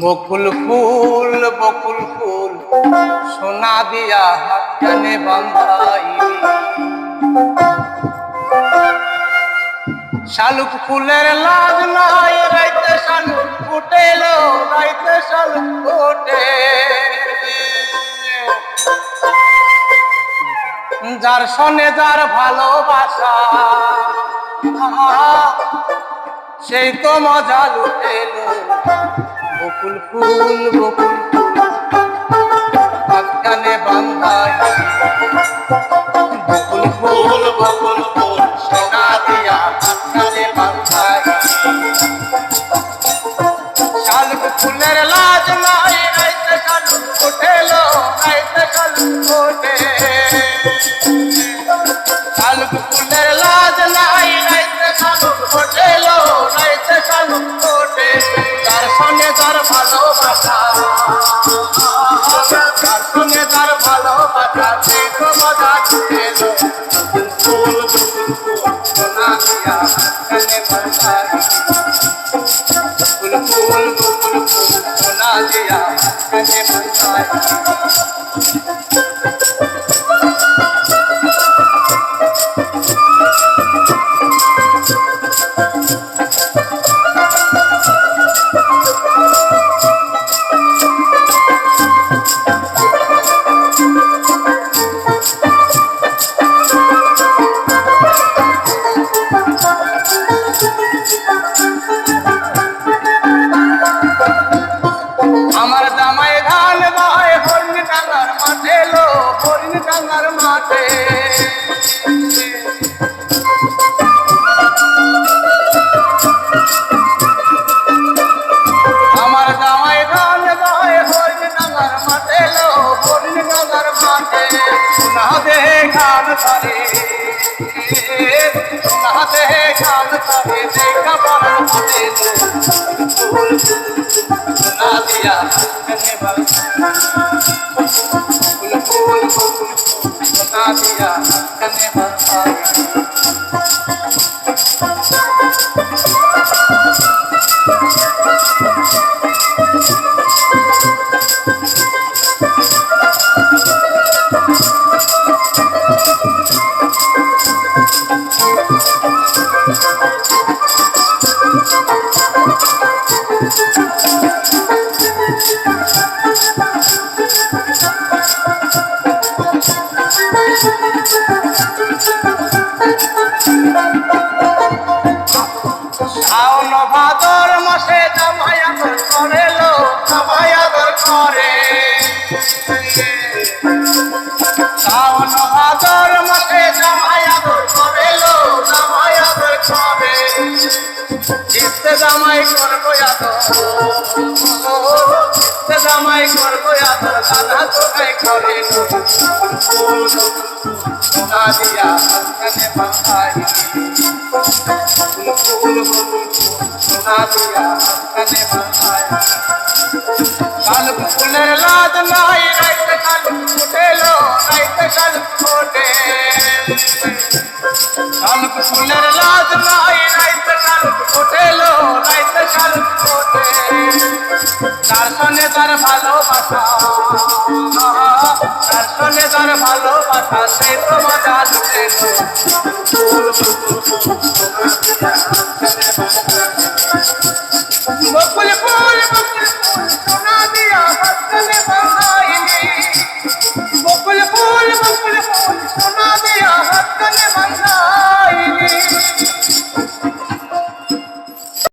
বকুল ফুল সোনা দিয়া হাত কানে বাঁধাই, শালুক ফুলের লাজ নাই, রাইতে শালুক ফুটেল, রাইতে শালুক ফোটে। যার সনে যার ভালোবাসা, সেই তো মজা লুটেল। বকুল ফুল হাত কানে বাঁধাই, বকুল ফুল সোনা দিয়া হাত কানে বাঁধাই। শালুক ফুলের লাজ নাই, রাইতে শালুক ফোটেল, রাইতে শালুক ফোটে। শালুক ফুলের লাজ নাই, রাইতে শালুক ফোটেল, রাইতে শালুক ফোটে। তার সঙ্গে তার ভালোবাসা, তার সঙ্গে তার ভালোবাসা, সেই তো মজা লুটেল। ফুল সোনা দিয়া হাত কানে বাঁধাই, ফুল সোনা দিয়া হাত কানে বাঁধাই। আমার জামাই ধান গায় হরিণ ডাঙ্গার মাঠে, লো হরিণ ডাঙ্গার মাঠে। আমার জামাই ধান গায় হরিণ ডাঙ্গার মাঠে, লো হরিণ ডাঙ্গার মাঠে। সোনা দেহে গান করে, সোনা দেহে গান করে, দেখা পড়ার মাঠে। ফুল সোনা দিয়া কানে বাঁধাই, ফুল সোনা দিয়া কানে বাঁধাই। শাওন ভাদর মাসে জামাই আদর করে, লো জামাই আদর করে। শাওন ভাদর মাসে জামাই আদর করে, লো জামাই আদর করে। চিত্তে জামাই করবো আদর, চিত্তে জামাই করবো আদর, দাদা তোরাই করে। ফুল সোনা দিয়া হাত কানে বাঁধাই, ফুল সোনা দিয়া হাত কানে বাঁধাই। শালুক ফুলের লাজ নাই, রাইতে শালুক ফুটেল, রাইতে শালুক ফোটে। শালুক ফুলের লাজ নাই, রাইতে শালুক ফোটেল, রাইতে শালুক ফোটে। তার সঙ্গে তার ভালোবাসা, তার সঙ্গে তার ভালোবাসা, সেই তো মজা লুটেল। ফুল সোনা দিয়া হাত কানে বাঁধাই, বকুল ফুল